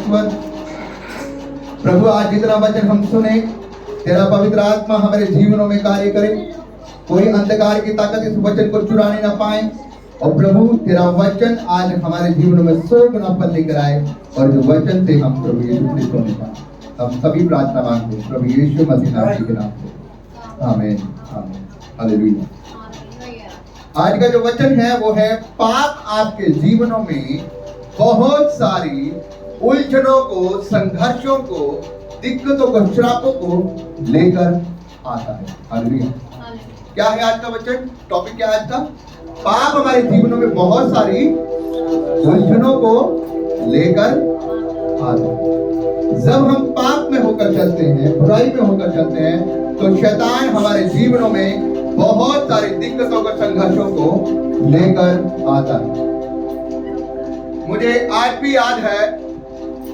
परमेश्वर, प्रभु आज जितना वचन हम सुने, तेरा पवित्र आत्मा हमारे जीवनों में कार्य करे, कोई अंधकार की ताकत इस वचन को चुराने ना पाए। और प्रभु तेरा वचन आज हमारे जीवनों में 100 गुना फल लेकर आए, और जो वचन से हम प्रभु यीशु मसीह को पाए। हम सभी प्रार्थना मांगते हैं प्रभु यीशु मसीह के नाम से, आमीन आमीन हालेलुया। आज का जो वचन है वो है, पाप आपके जीवनों में बहुत सारी उलझनों को, संघर्षों को, दिक्कतों को, श्रापों को लेकर आता है। हालेलुया। क्या है आज का वचन? टॉपिक क्या है आज का? पाप हमारे जीवनों में बहुत सारी उलझनों को लेकर आता है। जब हम पाप में होकर चलते हैं, बुराई में होकर चलते हैं, तो शैतान हमारे जीवनों में बहुत सारी दिक्कतों को, संघर्षों को लेकर आता है। मुझे आज भी याद है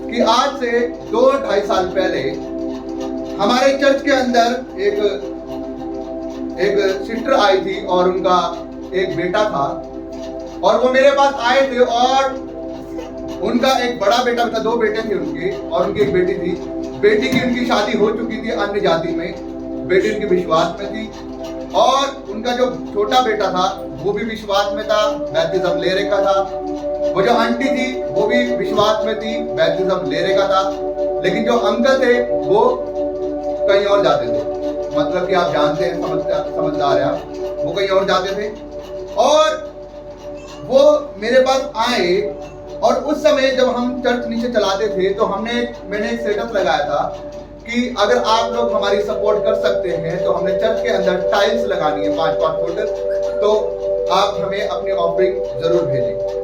कि आज से 2-2.5 साल पहले हमारे चर्च के अंदर एक सिस्टर आई थी और उनका एक बेटा था, और वो मेरे पास आए थे, और उनका एक बड़ा बेटा था, 2 बेटे थे उनके, और उनकी एक बेटी थी। बेटी की उनकी शादी हो चुकी थी अन्य जाति में, बेटी उनके विश्वास में थी, और उनका जो छोटा बेटा था वो भी विश्वास में था, बैप्टिज्म ले रखा था। वो जो आंटी थी वो भी विश्वास में थी, बैप्टिज्म ले रखा था। लेकिन जो अंकल थे वो कहीं और जाते थे, मतलब कि आप जानते हैं, समझदार हैं आप, वो कहीं और जाते थे। और वो मेरे पास आए, और उस समय जब हम चर्च नीचे चलाते थे तो मैंने एक स्टेटस लगाया था कि अगर आप लोग हमारी सपोर्ट कर सकते हैं तो हमने चर्च के अंदर टाइल्स लगानी है 5-5 फुट, तो आप हमें अपनी ऑफरिंग जरूर भेजें।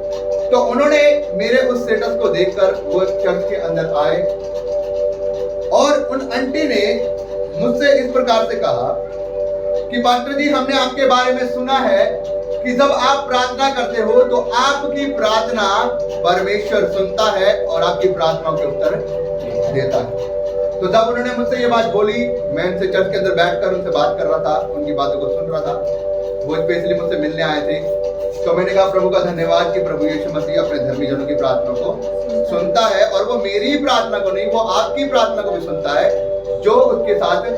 तो उन्होंने मेरे उस स्टेटस को देखकर वो चर्च के अंदर आए, और उन आंटी ने मुझसे इस प्रकार से कहा कि पास्टर जी, हमने आपके बारे में सुना है कि जब आप प्रार्थना करते हो तो आपकी प्रार्थना परमेश्वर सुनता है और आपकी प्रार्थनाओं के उत्तर देता है। तो जब उन्होंने मुझसे ये बात बोली, मैं उनसे चर्च के अंदर बैठकर उनसे बात कर रहा था, उनकी बातों को सुन रहा था। वो स्पेशली मुझसे मिलने आए थे। तो मैंने कहा प्रभु का धन्यवाद कि प्रभु यीशु मसीह अपने धर्मी जनों की प्रार्थना को सुनता है, और वो मेरी प्रार्थना को नहीं, वो आपकी प्रार्थना को भी सुनता है, जो उसके साथ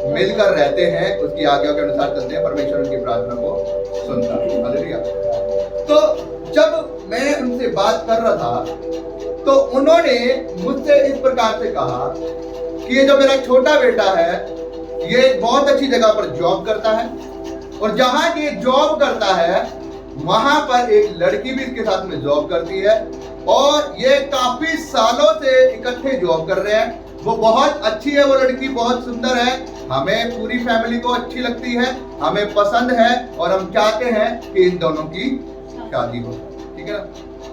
मिलकर रहते हैं, उसकी आज्ञाओं के अनुसार चलते हैं। परमेश्वर उनकी प्रार्थना को सुनता है। हालेलुया। तो जब मैं उनसे बात कर रहा था तो उन्होंने मुझसे इस प्रकार से कहा कि ये जो मेरा छोटा बेटा है, ये बहुत अच्छी जगह पर जॉब करता है, और जहां ये जॉब करता है वहां पर एक लड़की भी इसके साथ में जॉब करती है, और ये काफी सालों से इकट्ठे जॉब कर रहे हैं। वो बहुत अच्छी है, वो लड़की बहुत सुंदर है, हमें पूरी फैमिली को अच्छी लगती है, हमें पसंद है, और हम चाहते हैं कि इन दोनों की शादी हो। ठीक है ना?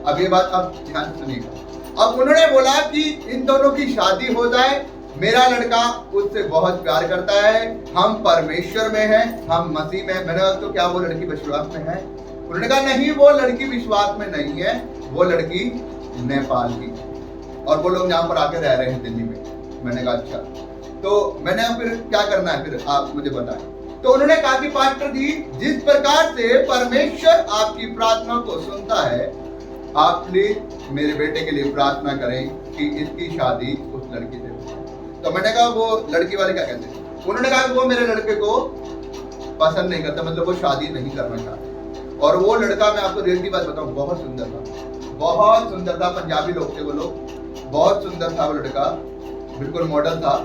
अब ये बात आप ध्यान से सुनिएगा। अब उन्होंने बोला कि इन दोनों की शादी हो जाए, मेरा लड़का उससे बहुत प्यार करता है, हम परमेश्वर में हैं, हम मसीह में। मैंने कहा तो क्या वो लड़की विश्वास में है? उन्होंने कहा नहीं, वो लड़की विश्वास में नहीं है, वो लड़की नेपाल की, और वो लोग यहाँ पर आके रह रहे हैं दिल्ली में। मैंने कहा अच्छा, तो मैंने फिर क्या करना है, फिर आप मुझे बताएं। तो उन्होंने कहा कि पास्टर जी, जिस प्रकार से परमेश्वर आपकी प्रार्थना को सुनता है, आप प्लीज मेरे बेटे के लिए प्रार्थना करें कि इसकी शादी उस लड़की से हो। तो मैंने कहा वो लड़की वाले क्या कहते हैं? उन्होंने कहा कि वो मेरे लड़के को पसंद नहीं करता, मतलब वो शादी नहीं करना चाहता। और वो लड़का, मैं आपको रियल की बात बताऊं, बहुत सुंदर था, बहुत सुंदर था। पंजाबी लोग थे वो लोग, बहुत सुंदर था वो लड़का, बिल्कुल मॉडल था।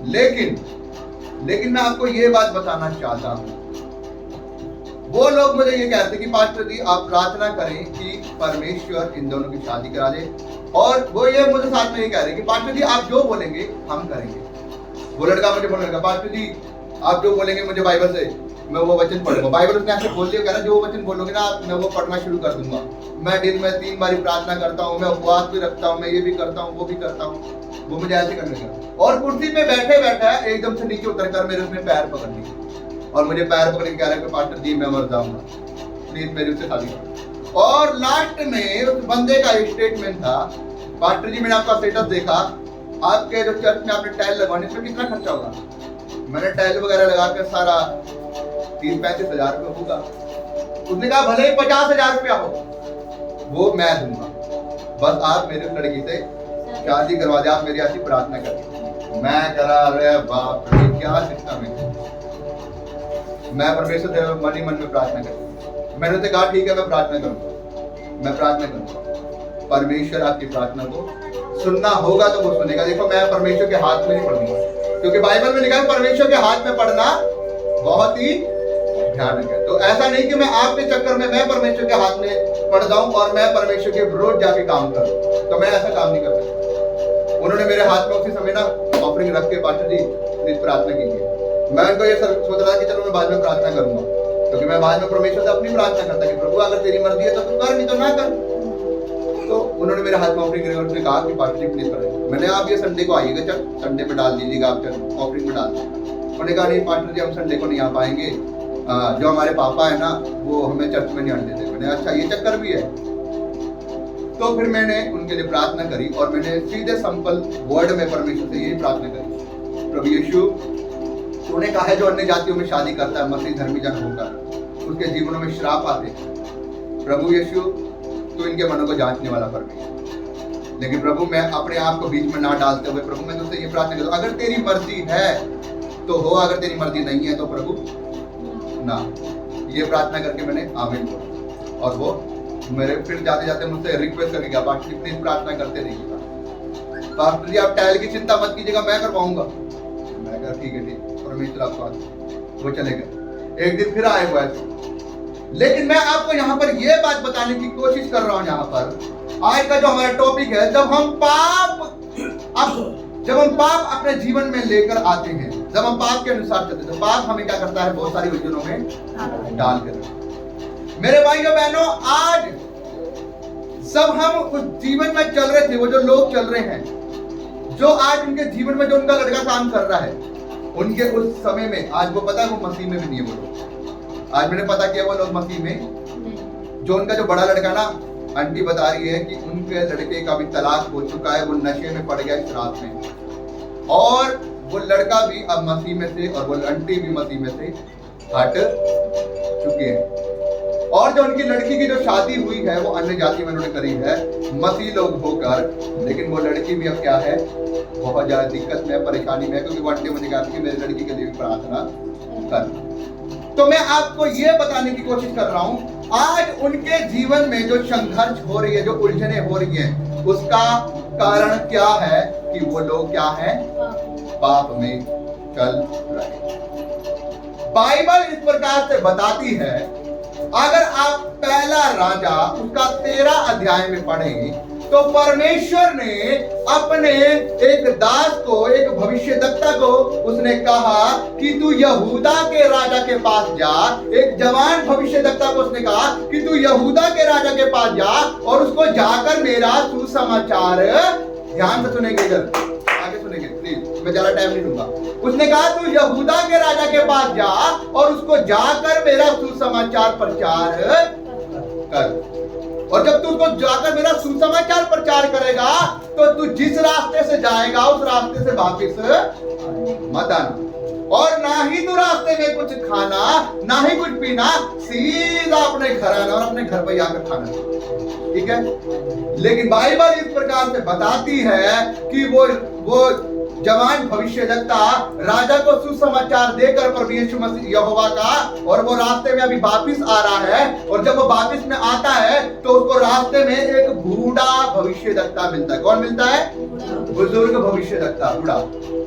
लेकिन मैं आपको ये बात बताना चाहता हूँ, वो लोग मुझे ये कहते कि पास्टर जी आप प्रार्थना करें कि परमेश्वर इन दोनों की शादी करा दे, और वो ये मुझे साथ में ये कह रहे कि पास्टर जी आप जो बोलेंगे हम करेंगे। वो लड़का मुझे बोलने लगा, पास्टर जी आप जो बोलेंगे मुझे बाइबल से, मैं वो वचन पढ़ूंगा। बाइबल उसने ऐसे बोल दिया, कह रहा जो वचन बोलोगे ना मैं वो पढ़ना शुरू कर दूंगा। मैं दिन में 3 बारी प्रार्थना करता हूँ, मैं उपवास भी रखता हूँ, मैं ये भी करता हूँ, वो भी करता हूँ। वो मुझे ऐसे करने लगा, और कुर्सी पे बैठे बैठा एकदम से नीचे उतर कर मेरे उसने पैर पकड़ लिए, और मुझे पैर पकड़ के कह रहा है कि पास्टर जी मैं मर जाऊंगा, प्लीज मेरी उससे शादी करो। और लास्ट में उस बंदे का स्टेटमेंट था, पास्टर जी मैंने आपका स्टेटस देखा, आपके जो चर्च में आपने टाइल लगवाने इसमें कितना खर्चा होगा? मैंने टाइल वगैरह लगा कर सारा 30-35 हजार रुपये होगा। उसने कहा भले ही 50,000 रुपया हो वो मैं दूंगा, बस आप मेरे लड़की से शादी करवा दे, आप मेरी ऐसी प्रार्थना करिए। मैं करा, अरे बाप रे क्या सिस्टम है। मैं परमेश्वर से मन ही मन में प्रार्थना करूँ। मैंने तो कहा ठीक है मैं प्रार्थना करूँगा, मैं प्रार्थना करूँगा। परमेश्वर आपकी प्रार्थना को सुनना होगा तो वो सुनेगा। देखो मैं परमेश्वर के हाथ में नहीं पढ़ूंगा, क्योंकि बाइबल में लिखा है परमेश्वर के हाथ में पढ़ना बहुत ही भयानक है। तो ऐसा नहीं कि मैं आपके चक्कर में मैं परमेश्वर के हाथ में पड़ जाऊं और मैं परमेश्वर के विरोध जाके काम करूं, तो मैं ऐसा काम नहीं कर सकता। उन्होंने मेरे हाथ में उसी समय ना ऑफरिंग रख के, पास्टर जी प्लीज प्रार्थना कीजिए। मैं उनको ये सोच रहा कि चलो मैं बाद में प्रार्थना करूंगा, क्योंकि मैं बाद में परमेश्वर से अपनी प्रार्थना करता कि प्रभु अगर तेरी मर्जी है तो तू कर, नहीं तो ना कर। तो उन्होंने मेरे हाथ में ऑफरिंग रखी, उन्होंने कहा कि पास्टर जी प्लीज करें। मैंने आप ये संडे को आइएगा, चल संडे पे डाल दीजिएगा, आप चल ऑफरिंग में डाल दीजिए। उन्होंने कहा नहीं पास्टर जी हम संडे को नहीं आ पाएंगे, जो हमारे पापा है ना वो हमें चर्च में नहीं आने देते। मैंने अच्छा ये चक्कर भी है। तो फिर मैंने उनके लिए प्रार्थना करी और मैंने सीधे सिंपल वर्ड में परमेश्वर से यही प्रार्थना करी, प्रभु यीशु तूने कहा है जो अन्य जातियों में शादी करता है मसीह धर्मी जन होकर उसके जीवनों में श्राप आते हैं। प्रभु यीशु तू इनके मनों को जांचने वाला परमेश्वर, लेकिन प्रभु मैं अपने आप को बीच में ना डालते हुए प्रभु मैं तुझसे ये प्रार्थना करता हूं अगर तेरी मर्जी है तो हो, अगर तेरी मर्जी नहीं है तो प्रभु ना। ये प्रार्थना करके मैंने आमीन बोला और वो मेरे फिर जाते जाते मुझसे रिक्वेस्ट करके गया, पास्टर जी प्लीज प्रार्थना करते रहिएगा, पास्टर जी आप टाइल की चिंता मत कीजिएगा मैं करवाऊंगा। मैं कहा ठीक है ठीक, परमेश्वर आपको। वो चले गए। एक दिन फिर आए हुए थे, लेकिन मैं आपको यहाँ पर यह बात बताने की कोशिश कर रहा हूँ। यहाँ पर आज का जो हमारा टॉपिक है, जब हम पाप अपने जीवन में लेकर आते हैं, जब हम पाप के अनुसार चलते हैं, तो पाप हमें क्या करता है, बहुत सारी उलझनों में डाल कर। मेरे भाइयों बहनों, आज जब हम उस जीवन में चल रहे थे, वो जो लोग चल रहे हैं, जो आज उनके जीवन में जो उनका लड़का काम कर रहा है, उनके उस समय में आज वो पता है वो मसीह में भी नहीं है। वो लोग आज मैंने पता किया वो लोग मसीह में, जो उनका जो बड़ा लड़का ना, आंटी बता रही है कि उनके लड़के का भी तलाक हो चुका है, वो नशे में पड़ गया इस रात में, और वो लड़का भी अब मसीह में से और वो आंटी भी मसीह में से हट चुके हैं। और जो उनकी लड़की की जो शादी हुई है वो अन्य जाति में उन्होंने करी है मसीह लोग होकर, लेकिन वो लड़की भी अब क्या है, बहुत ज्यादा दिक्कत में, परेशानी में, क्योंकि वो आंटी मुझे कहती कि मेरी लड़की के लिए भी प्रार्थना कर। तो मैं आपको ये बताने की कोशिश कर रहा हूं, आज उनके जीवन में जो संघर्ष हो रही है, जो उलझने हो रही है, उसका कारण क्या है कि वो लोग क्या है, पाप में चल रहे। बाइबल इस प्रकार से बताती है, अगर आप पहला राजा उसका 13 अध्याय में पढ़ें तो परमेश्वर ने अपने एक दास को, एक भविष्यद्वक्ता को उसने कहा कि तू यहूदा के राजा के पास जा। एक जवान भविष्यद्वक्ता को उसने कहा कि तू यहूदा के राजा के पास जा और उसको जाकर मेरा सुसमाचार, ध्यान से सुनेंगे, इधर आगे सुनेंगे प्लीज, मैं ज्यादा टाइम नहीं दूंगा। उसने कहा तू यहूदा के राजा के पास जा और उसको जाकर मेरा सुसमाचार प्रचार कर, और जब तू उसको जाकर मेरा सुसमाचार प्रचार करेगा तो तू जिस रास्ते से जाएगा उस रास्ते से वापस मत आना, और ना ही तू रास्ते में कुछ खाना ना ही कुछ पीना, सीधा अपने घर आना और अपने घर पर आकर खाना, ठीक है। लेकिन बाइबल इस प्रकार से बताती है कि वो जवान भविष्यद्वक्ता राजा को सुसमाचार देकर प्रभु यीशु मसीह यहोवा का, और वो रास्ते में अभी वापिस आ रहा है, और जब वो वापिस में आता है तो उसको रास्ते में एक बूढ़ा भविष्यद्वक्ता मिलता है। कौन मिलता है? बुजुर्ग भविष्यद्वक्ता, बूढ़ा।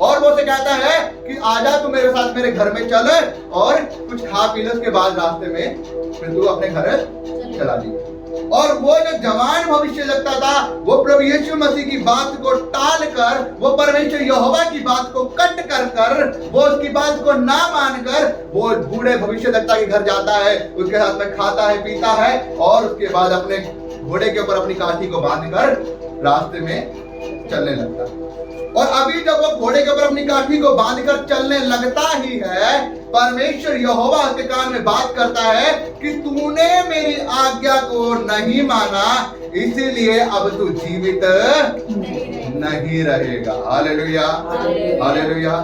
और वो से कहता है कि आजा तू मेरे साथ मेरे घर में चल और कुछ खा पी ले, उसके बाद रास्ते में फिर तू अपने घर चला दी। और वो जो जवान भविष्यद्वक्ता था वो प्रभु यीशु मसीह की बात को टाल कर, वो परमेश्वर यहोवा की बात को कट कर वो उसकी बात को ना मानकर वो बूढ़े भविष्यद्वक्ता के घर जाता है, उसके साथ में खाता है पीता है, और उसके बाद अपने घोड़े के ऊपर अपनी काठी को बांधकर रास्ते में चलने लगता है। और अभी जब वो घोड़े के ऊपर अपनी काठी को बांधकर चलने लगता ही है, परमेश्वर यहोवा उसके कान में बात करता है कि तूने मेरी आज्ञा को नहीं माना, इसीलिए अब तू जीवित नहीं रहेगा। Hallelujah, hallelujah.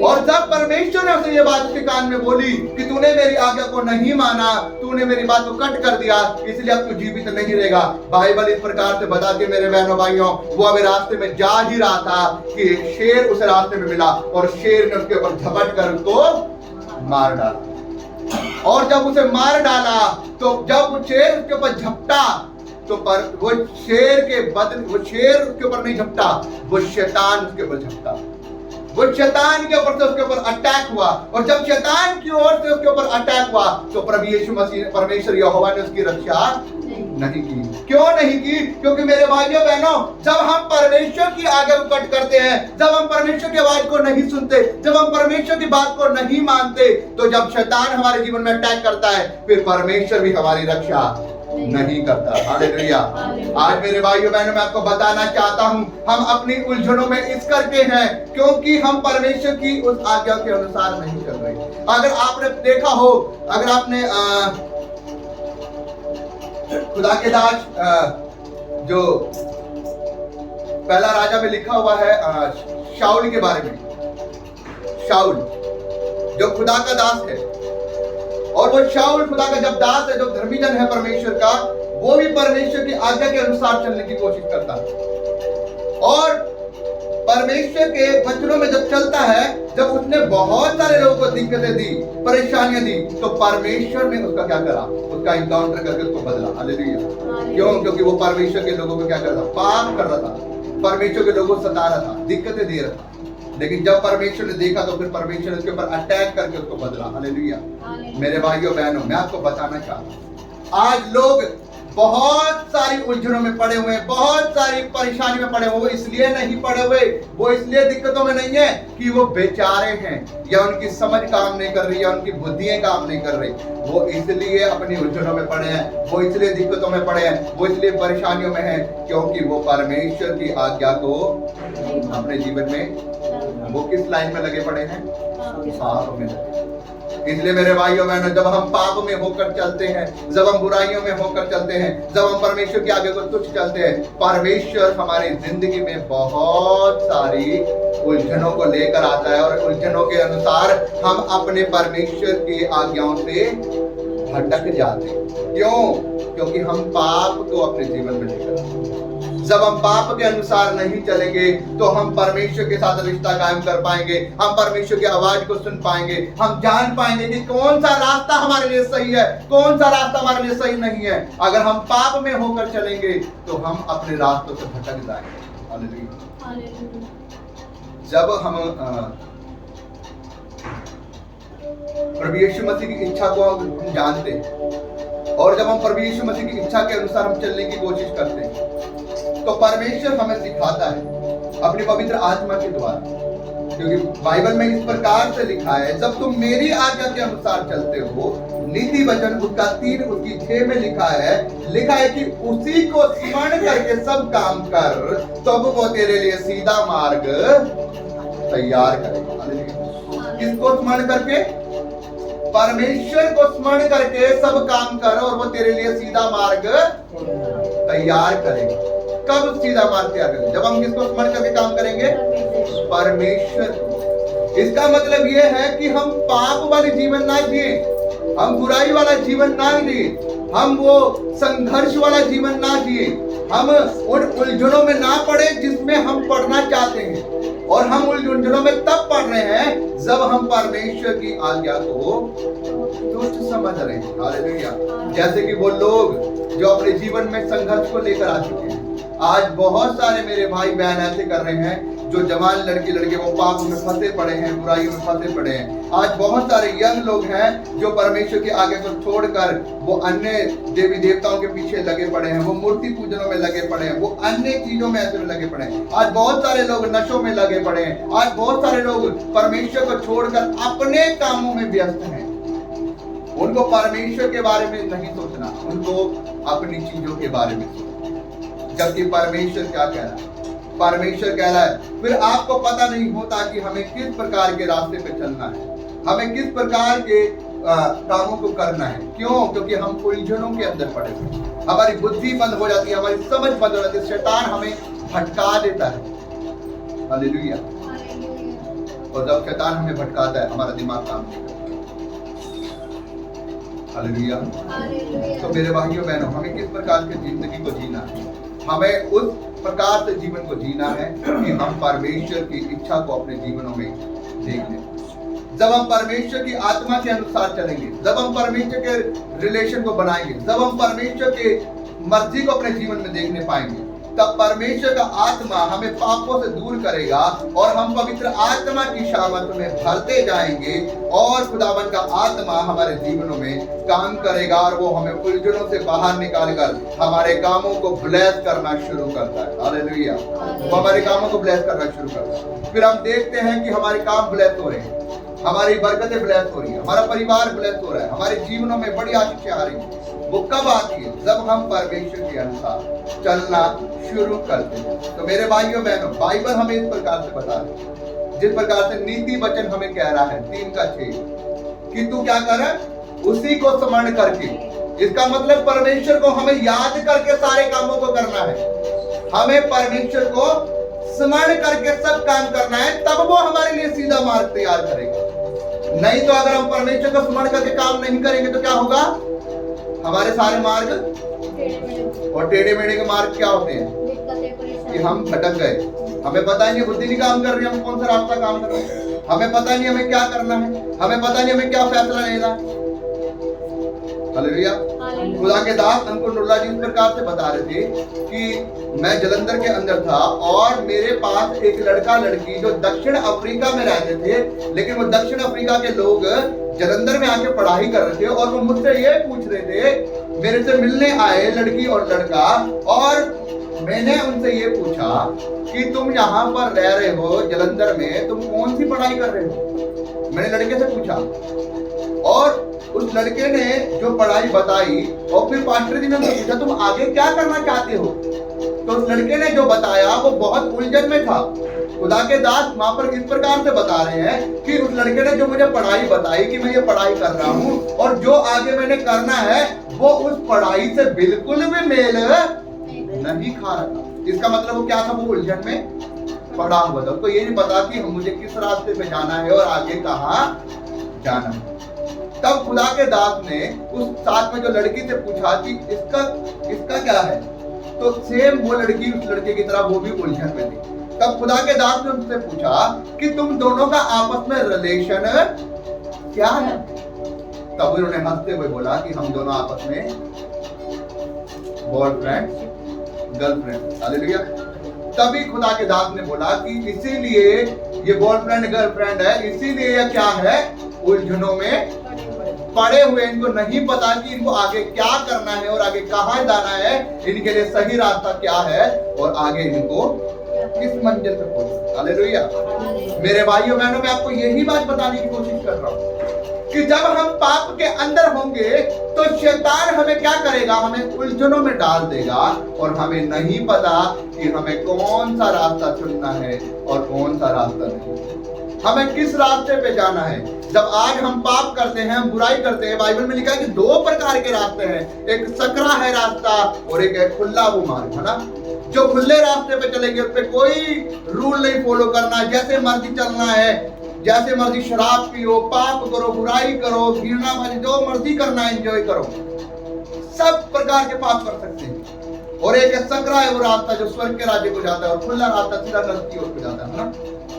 और जब परमेश्वर ने उसे ये बात उसके कान में बोली कि तूने मेरी आज्ञा को नहीं माना, तूने मेरी बात को कट कर दिया, इसलिए अब तू जीवित नहीं रहेगा। बाइबल इस प्रकार से बताती है मेरे बहनों भाइयों, वो अभी रास्ते में जा ही रहा था कि एक शेर उसे रास्ते में मिला और शेर ने उसके ऊपर झपट कर उसको मार डाला। और जब उसे मार डाला तो जब वो शेर उसके ऊपर झपटा तो वो शेर उसके ऊपर नहीं झपटा, वो शैतान उसके ऊपर झपटा। वो शैतान के ऊपर से उसके ऊपर अटैक हुआ, और जब शैतान की ओर से उसके ऊपर अटैक हुआ तो प्रभु यीशु मसीह परमेश्वर यहोवा ने उसकी रक्षा नहीं की। क्यों नहीं की? क्योंकि मेरे भाइयों बहनों, जब हम परमेश्वर की आज्ञा को कट करते हैं, जब हम परमेश्वर की आवाज को नहीं सुनते, जब हम परमेश्वर की बात को नहीं मानते, तो जब शैतान हमारे जीवन में अटैक करता है, फिर परमेश्वर भी हमारी रक्षा नहीं करता। हालेलुया। आज मेरे भाइयों बहनों, मैं आपको बताना चाहता हूं, हम अपनी उलझनों में इस करके हैं क्योंकि हम परमेश्वर की उस आज्ञा के अनुसार नहीं चल रहे। अगर आपने देखा हो, अगर आपने खुदा के दास जो पहला राजा में लिखा हुआ है शाऊल के बारे में, शाऊल जो खुदा का दास है, और वो शाऊल खुदा का जब दास है, जो धर्मी जन है परमेश्वर का, वो भी परमेश्वर की आज्ञा के अनुसार चलने की कोशिश करता है। और परमेश्वर के वचनों में जब चलता है, जब उसने बहुत सारे लोगों को दिक्कतें दी, परेशानियां दी, तो परमेश्वर ने उसका क्या करा? उसका इनकाउंटर करके उसको बदला। हालेलुया। क्यों? क्योंकि वो परमेश्वर के लोगों को क्या कर रहा था? पाप कर रहा था, परमेश्वर के लोगों को सता रहा था, दिक्कतें दे रहा था। लेकिन जब परमेश्वर ने देखा तो फिर परमेश्वर ने उसके ऊपर अटैक करके उसको बदला। हालेलुया। मेरे भाइयों बहनों, मैं आपको बताना चाहता हूं, आज लोग बहुत सारी उलझनों में पड़े हुए हैं, बहुत सारी परेशानी में पड़े हुए। वो इसलिए नहीं पड़े हुए, वो इसलिए दिक्कतों में नहीं है कि वो बेचारे हैं, या उनकी समझ काम नहीं कर रही, या उनकी बुद्धियां काम नहीं कर रही। वो इसलिए अपनी उलझनों में पड़े हैं, वो इसलिए दिक्कतों में पड़े हैं, वो इसलिए परेशानियों में हैं क्योंकि वो परमेश्वर की आज्ञा को अपने जीवन में वो किस लाइन में लगे पड़े हैं? पाप में लगे। इसलिए मेरे भाइयों बहनों, जब हम पाप में होकर चलते हैं, जब हम बुराइयों में होकर चलते हैं, जब हम परमेश्वर के आगे को तुच्छ चलते हैं, परमेश्वर हमारी जिंदगी में बहुत सारी उलझनों को लेकर आता है, और उलझनों के अनुसार हम अपने परमेश्वर की आज्ञाओं से भटक जाते हैं। क्यों? क्योंकि हम पाप को अपने जीवन में लेकर आते हैं। जब हम पाप के अनुसार नहीं चलेंगे तो हम परमेश्वर के साथ रिश्ता कायम कर पाएंगे, हम परमेश्वर की आवाज को सुन पाएंगे, हम जान पाएंगे कि कौन सा रास्ता हमारे लिए सही है, कौन सा रास्ता हमारे लिए सही नहीं है। अगर हम पाप में होकर चलेंगे तो हम अपने रास्तों से भटक जाएंगे। हालेलुया। जब हम प्रभु यीशु मसीह की इच्छा को हम जानते हैं, और जब हम प्रभु यीशु मसीह की इच्छा के अनुसार हम चलने की कोशिश करते हैं, तो परमेश्वर हमें सिखाता है अपनी पवित्र आत्मा के द्वारा। क्योंकि बाइबल में इस प्रकार से लिखा है, जब तुम मेरी आज्ञा के अनुसार चलते हो, नीति वचन उसका 3 उसकी 6 में लिखा है कि उसी को स्मरण करके सब काम कर, तब वो तेरे लिए सीधा मार्ग तैयार करेगा। किसको स्मरण करके? परमेश्वर को स्मरण करके सब काम कर, और वो तेरे लिए सीधा मार्ग तैयार करेगा। कब सीधा मार्ग तैयार करेंगे? जब हम किसको स्मरण करके काम करेंगे? परमेश्वर। इसका मतलब यह है कि हम पाप वाले जीवन ना जिए, हम बुराई वाला जीवन ना जिए, हम वो संघर्ष वाला जीवन ना जिए, हम उन उलझनों में ना पड़े जिसमें हम पढ़ना चाहते हैं। और हम उलझनों में तब पढ़ रहे हैं जब हम परमेश्वर की आज्ञा को तुच्छ समझ रहे हैं। हालेलुया। जैसे कि वो लोग जो अपने जीवन में संघर्ष को लेकर आ चुके हैं, आज बहुत सारे मेरे भाई बहन ऐसे कर रहे हैं, जो जवान लड़के लड़के वो पाप में फंसे पड़े हैं, बुराइयों में फंसे पड़े हैं। आज बहुत सारे यंग लोग हैं जो परमेश्वर के आगे को छोड़कर वो अन्य देवी देवताओं के पीछे लगे पड़े हैं, वो मूर्ति पूजनों में लगे पड़े हैं, वो अन्य चीजों में ऐसे लगे पड़े हैं। आज बहुत सारे लोग नशों में लगे पड़े हैं। आज बहुत सारे लोग परमेश्वर को छोड़कर अपने कामों में व्यस्त हैं। उनको परमेश्वर के बारे में नहीं सोचना, उनको अपनी चीजों के बारे में सोचना। जबकि परमेश्वर क्या कह रहा है? परमेश्वर कह रहा है, फिर आपको पता नहीं होता कि हमें किस प्रकार के रास्ते पे चलना है, हमें किस प्रकार के कामों को करना है। क्यों? क्योंकि हम उलझनों के अंदर पड़े हुए, हमारी बुद्धि बंद हो जाती है, हमारी समझ बंद हो जाती है, शैतान हमें भटका देता है। हालेलुया। और जब शैतान हमें भटकाता है हमारा दिमाग काम नहीं करता। हालेलुया। तो मेरे भाइयों बहनों, हमें किस प्रकार की जिंदगी को जीना है? हमें उस प्रकार से जीवन को जीना है कि हम परमेश्वर की इच्छा को अपने जीवनों में देख लें। जब हम परमेश्वर की आत्मा के अनुसार चलेंगे, जब हम परमेश्वर के रिलेशन को बनाएंगे, जब हम परमेश्वर के मर्जी को अपने जीवन में देखने पाएंगे, तब परमेश्वर का आत्मा हमें पापों से दूर करेगा और हम पवित्र आत्मा की सामर्थ में भरते जाएंगे और खुदावन का आत्मा हमारे जीवनों में काम करेगा और वो हमें उलझनों से बाहर निकालकर हमारे कामों को ब्लेस करना शुरू करता है। हालेलुया। वो हमारे कामों को ब्लेस करना शुरू करता है। फिर हम देखते हैं कि हमारे काम ब्लेस हो रहे हैं, हमारी बरकतें ब्लेस हो रही है, हमारा परिवार ब्लेस हो रहा है, हमारे जीवनों में बड़ी आशीषें आ रही है। वो कब आती है? जब हम परमेश्वर के अनुसार चलना शुरू करते हैं। तो मेरे भाइयों बहनों, बाइबल हमें इस प्रकार से बता रही है, जिस प्रकार से नीति वचन हमें कह रहा है 3:6 कि तू क्या कर, उसी को स्मरण करके। इसका मतलब परमेश्वर को हमें याद करके सारे कामों को करना है। हमें परमेश्वर को स्मरण करके सब काम करना है, तब वो हमारे लिए सीधा मार्ग तैयार करेगा। नहीं तो अगर हम परमेश्वर को स्मरण करके काम नहीं करेंगे तो क्या होगा? हमारे सारे मार्ग और टेढ़े मेढ़े के मार्ग क्या होते हैं कि हम भटक गए। हमें पता ही नहीं, बुद्धि नहीं काम कर रही, हम कौन सा रास्ता काम कर रहे हैं। हमें पता नहीं हमें क्या करना है, हमें पता नहीं हमें क्या फैसला लेना है। हालेलुया। खुदा के दास अंकुरुल्लाह जी इस प्रकार से बता रहे थे कि मैं जलंधर के अंदर था और मेरे पास एक लड़का लड़की जो दक्षिण अफ्रीका में रहते थे, लेकिन वो दक्षिण अफ्रीका के लोग जलंधर में आके पढ़ाई कर रहे थे और वो मुझसे ये पूछ रहे थे, मेरे से मिलने आए लड़की और लड़का, और मैंने उनसे ये पूछा कि तुम यहाँ पर रह रहे हो जलंधर में, तुम कौन सी पढ़ाई कर रहे हो? मैंने लड़के से पूछा और उस लड़के ने जो पढ़ाई बताई और फिर पास्टर जी ने पूछा तुम आगे क्या करना चाहते हो? तो उस लड़के ने जो बताया वो बहुत उलझन में था। खुदा के दास वहां पर इस प्रकार से बता रहे हैं कि उस लड़के ने जो मुझे पढ़ाई बताई कि मैं ये पढ़ाई कर रहा हूँ और जो आगे मैंने करना है वो उस पढ़ाई से बिल्कुल भी मेल नहीं खा रहा था। इसका मतलब वो क्या था? वो उलझन में पड़ा हुआ था। उसको ये नहीं पता कि मुझे किस रास्ते पे जाना है और आगे कहाँ जाना है। तब खुदा के दास ने उस साथ में जो लड़की से पूछा कि इसका क्या है, तो सेम वो लड़की उस लड़के की तरह वो भी उलझन में थी। तब खुदा के दास ने उनसे पूछा कि तुम दोनों का आपस में रिलेशन क्या है? तब उन्होंने हंसते हुए बोला कि हम दोनों आपस में बॉयफ्रेंड गर्लफ्रेंड। हालेलुया। तभी खुदा के दास ने बोला कि इसीलिए ये बॉयफ्रेंड गर्लफ्रेंड है, इसीलिए यह क्या है? उलझनों में पड़े हुए, इनको नहीं पता कि इनको आगे क्या करना है और आगे कहां जाना है, इनके लिए सही रास्ता क्या है और आगे इनको किस मंजिल पे पहुंचना। हालेलुया। मेरे भाइयों बहनों, मैं आपको यही बात बताने की कोशिश कर रहा हूं कि जब हम पाप के अंदर होंगे तो शैतान हमें क्या करेगा? हमें उलझनों में डाल देगा और हमें नहीं पता कि हमें कौन सा रास्ता चुनना है और कौन सा रास्ता नहीं, हमें किस रास्ते पे जाना है। जब आज हम पाप करते हैं, हम बुराई करते हैं, बाइबल में लिखा है कि दो प्रकार के रास्ते हैं, एक सकरा है रास्ता और एक है खुला वो मार्ग, है ना। जो खुले रास्ते पे चलेंगे उस पे कोई रूल नहीं फॉलो करना, जैसे मर्जी चलना है, जैसे मर्जी शराब पियो, पाप करो, बुराई करो, घृणा भरी, जो मर्जी करना है एंजॉय करो, सब प्रकार के पाप कर सकते हैं। और एक सकरा है वो रास्ता जो स्वर्ग के राज्य को जाता है और खुला रास्ता सीधा नरक की ओर को जाता है ना।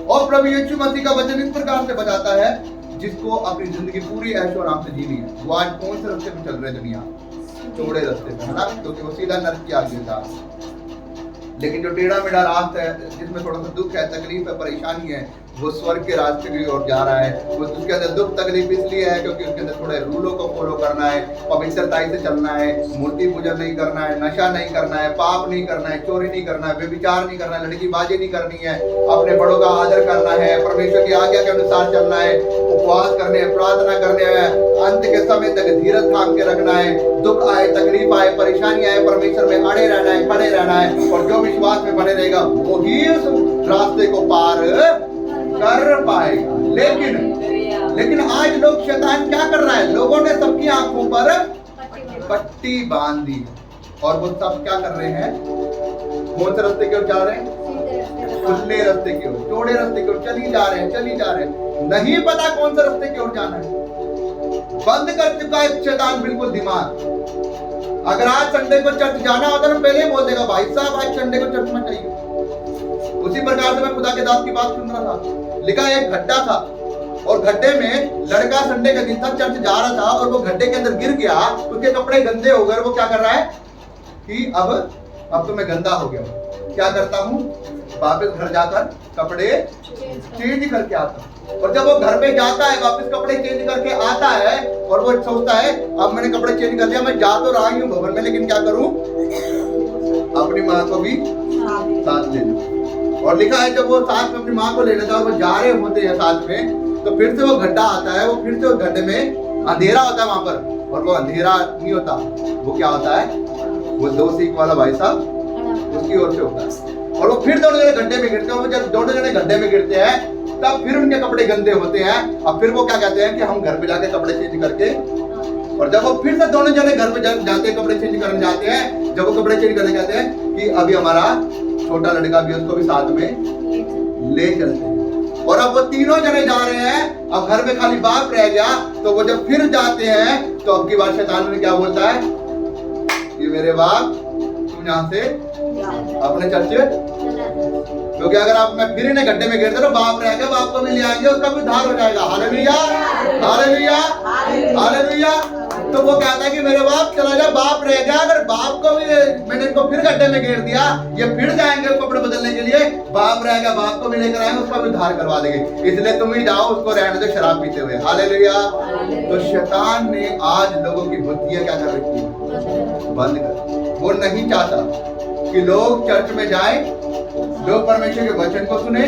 और प्रभु यीशु मसीह का वचन इस प्रकार से बताता है, जिसको अपनी जिंदगी पूरी ऐशो आराम से जीनी है, वो आज कौन से रास्ते पे चल रहे दुनिया? चौड़े रास्ते पे, है ना, क्योंकि वो सीधा नरक की आगे था। लेकिन जो टेढ़ा मेढ़ा रास्ता है, जिसमें थोड़ा सा दुख है, तकलीफ है, परेशानी है, वो स्वर्ग के रास्ते की ओर जा रहा है। वो उसके अंदर दुख तकलीफ इसलिए है क्योंकि उसके अंदर थोड़े रूलों को फॉलो करना है, पवित्रताई से चलना है, मूर्ति पूजन नहीं करना है, नशा नहीं करना है, पाप नहीं करना है, चोरी नहीं करना है, व्यभिचार नहीं करना है, लड़कीबाजी नहीं करनी है, अपने बड़ों का आदर करना है, परमेश्वर की आज्ञा के अनुसार चलना है, उपवास करने हैं, प्रार्थना करने हैं, अंत के समय तक धीरज थाम के रखना है, दुख आए, तकलीफ आए, परेशानी आए, परमेश्वर में अड़े रहना है, खड़े रहना है, और जो विश्वास में बने रहेगा वही उस रास्ते को पार कर पाएगा। लेकिन आज लोग, शैतान क्या कर रहा है? लोगों ने सबकी आंखों पर पट्टी बांध दी और वो सब क्या कर रहे हैं? कौन से रास्ते की ओर जा रहे हैं? खुले रास्ते की ओर, चौड़े रास्ते की ओर चली जा रहे हैं, नहीं पता कौन सा रास्ते की ओर जाना है। बंद कर चुका है शैतान बिल्कुल दिमाग। अगर आज संडे को चर्च जाना होता ना, पहले ही बोल देगा भाई साहब आज संडे को चर्च में चाहिए। उसी प्रकार से मैं खुदा के दास की बात सुन रहा था, लिखा एक गड्ढा था और गड्ढे में लड़का संडे का दिन था, चर्च जा रहा था और वो गड्ढे के अंदर गिर गया, उसके कपड़े गंदे हो गए। वो क्या कर रहा है कि अब तो मैं गंदा हो गया, क्या करता हूँ वापस घर जाकर कपड़े चेंज करके आता हूँ। और जब वो घर पे जाता है वापस कपड़े चेंज करके आता है और वो सोचता है अब मैंने कपड़े चेंज कर लिया, मैं जा तो रहा हूँ भवन में, लेकिन क्या करूँ अपनी माँ को भी साथ ले लूं। और लिखा है जब वो साथ में अपनी माँ को लेने जाओ, वो जा रहे होते हैं साथ में, तो फिर से वो गड्ढा आता है, वो फिर से उस गड्ढे में अंधेरा होता है वहां पर, और वो अंधेरा नहीं होता, वो क्या होता है, वो 2 सीख वाला भाई साहब उसकी ओर से होता है। और वो फिर दोनों जने गड्ढे में गिरते हैं। वो जब दोनों जने गड्ढे में गिरते हैं तब फिर उनके कपड़े गंदे होते हैं। अब फिर वो क्या कहते हैं कि हम घर पे जाके कपड़े चेंज करके, और जब वो फिर से दोनों जने घर पे जाते हैं कपड़े चेंज करने जाते हैं, जब वो कपड़े चेंज करने जाते हैं कि अभी हमारा छोटा लड़का भी, उसको भी साथ में ले चलते हैं। और अब वो तीनों जने जा रहे हैं, अब घर में खाली बाप रह गया। तो वो जब फिर जाते हैं तो अब की बार शैतान ने क्या बोलता है कि मेरे बाप तुम यहाँ से अपने चर्च, क्योंकि अगर आप मैं फिर इन्हें गड्ढे में गिरते तो बाप रह गया, बाप को भी ले आएंगे, उसका भी उद्धार हो जाएगा। Hallelujah, hallelujah, hallelujah. तो वो कहता है कि मेरे बाप चला जा, बाप रह गया। अगर बाप को भी मैंने इनको फिर गड्ढे में गिर दिया, ये फिर जाएंगे कपड़े बदलने के लिए, बाप रह गया, बाप को भी लेकर आएंगे, उसका भी उद्धार करवा देंगे, इसलिए तुम ही जाओ, उसको रहने दो शराब पीते हुए। हालेलुया। तो शैतान ने आज लोगों की बुद्धियां क्या कर रखी है, बंद कर। वो नहीं चाहता कि लोग चर्च में जाएं, लोग परमेश्वर के वचन को सुने,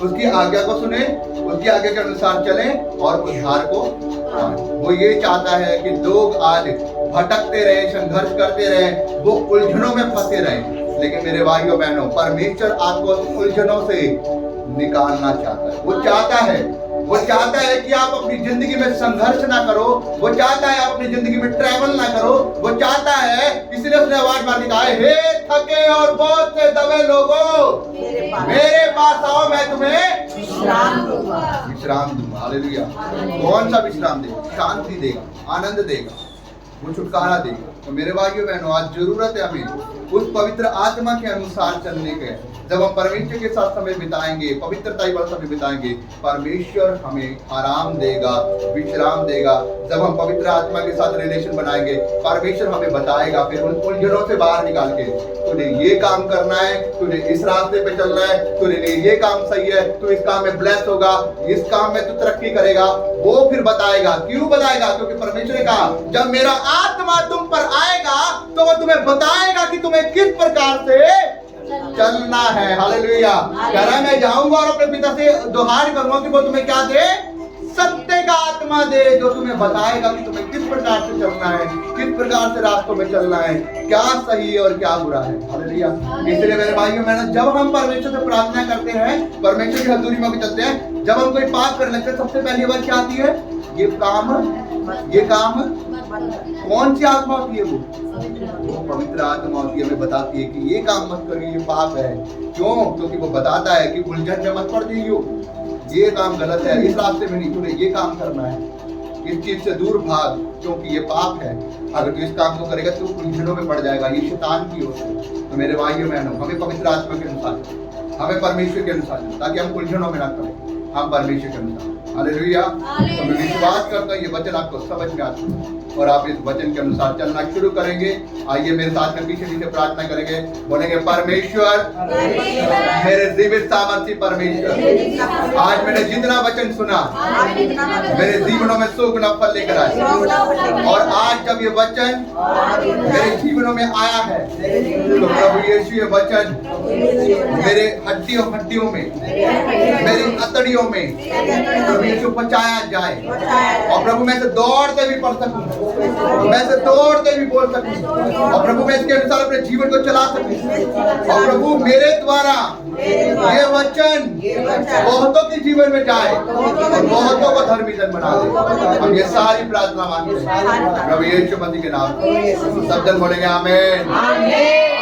उसकी आज्ञा को सुने, उसकी आज्ञा के अनुसार चलें और उद्धार को पाएं। वो ये चाहता है कि लोग आज भटकते रहे, संघर्ष करते रहे, वो उलझनों में फंसे रहे। लेकिन मेरे भाइयों बहनों, परमेश्वर आपको उलझनों से निकालना चाहता है। वो चाहता है कि आप अपनी जिंदगी में संघर्ष ना करो, वो चाहता है आप अपनी जिंदगी में ट्रैवल ना करो, वो चाहता है, इसलिए उसने आवाज मार के कहा है, हे थके और बहुत से दबे लोगों मेरे पास आओ, मैं तुम्हें विश्राम दूंगा। हालेलुया। कौन सा विश्राम देगा? शांति देगा, आनंद देगा, वो छुटकारा देगा। तो मेरे भाइयों बहनों, आज जरूरत है हमें उस पवित्र आत्मा के अनुसार चलने के। जब हम परमेश्वर के साथ समय बिताएंगे, पवित्रता वाला समय बिताएंगे, परमेश्वर हमें आराम देगा, विश्राम देगा। जब हम पवित्र आत्मा के साथ रिलेशन बनाएंगे, परमेश्वर हमें बताएगा, फिर उन उलझनों से बाहर निकाल के, तुझे ये काम करना है, तुझे इस रास्ते पे चलना है, तुझे ये काम सही है, तू इस काम में ब्लेस होगा, इस काम में तू तरक्की करेगा। वो फिर बताएगा। क्यों बताएगा? क्योंकि परमेश्वर ने कहा जब मेरा आत्मा तुम पर आएगा तो वो तुम्हें बताएगा कि तुम्हें किस प्रकार से चलना है। हालेलुया। कह रहा है मैं जाऊंगा और अपने पिता से दुहार करूंगा कि वो तुम्हें क्या दे, सत्य का आत्मा दे, जो तुम्हें बताएगा कि तुम्हें किस प्रकार से चलना है, किस प्रकार से रास्तों में चलना है, क्या सही है और क्या बुरा है। हालेलुया। इसलिए मेरे भाइयों बहनों, जब हम परमेश्वर से प्रार्थना करते हैं, परमेश्वर की हजूरी में भी चलते हैं, जब हम कोई पाप करने लगते हैं, सबसे पहली बात क्या आती है? ये काम कौन सी आत्मा होती है? वो पवित्र आत्मा होती है, हमें बताती है कि ये काम मत करिए, ये पाप है। क्यों? क्योंकि वो बताता है कि उलझन में मत पड़ जाइयो, ये काम गलत है, इस रास्ते में नहीं, तुम्हें ये काम करना है, इस चीज से दूर भाग, क्योंकि ये पाप है। अगर तू इस काम को करेगा तो उलझनों में पड़ जाएगा, ये शैतान की ओर से। तो मेरे भाइयों बहनों, हमें पवित्र आत्मा के अनुसार, हमें परमेश्वर के अनुसार, ताकि हम उलझनों में ना पड़े, हम परमेश्वर के अनुसार। हालेलुया। तो मैं विश्वास करता हूँ ये वचन आपको समझ में आता है और आप इस वचन के अनुसार चलना शुरू करेंगे। आइए मेरे साथ में पीछे पीछे प्रार्थना करेंगे, बोलेंगे परमेश्वर, मेरे जीवित सामर्थी परमेश्वर, आज मैंने जितना वचन सुना मेरे जीवनों में सुख न फल लेकर आए, और आज जब ये वचन मेरे जीवनों में आया है तो प्रभु यीशु ये वचन मेरे हड्डियों में, मेरी अतड़ियों में प्रभु यीशु पहुंचाया जाए, और प्रभु मैं से दौड़ते भी पढ़ सकूं, मैं से दौड़ते भी बोल सकूं, और प्रभु मैं इसके अनुसार अपने जीवन को चला सकूं, और प्रभु मेरे द्वारा ये वचन बहुतों के जीवन में जाए और बहुतों को धर्मी जन बना दे। हम ये सारी प्रार्थना मांगते हैं प्रभु यीशु मसीह के नाम, सब जन बोलेंगे आमीन।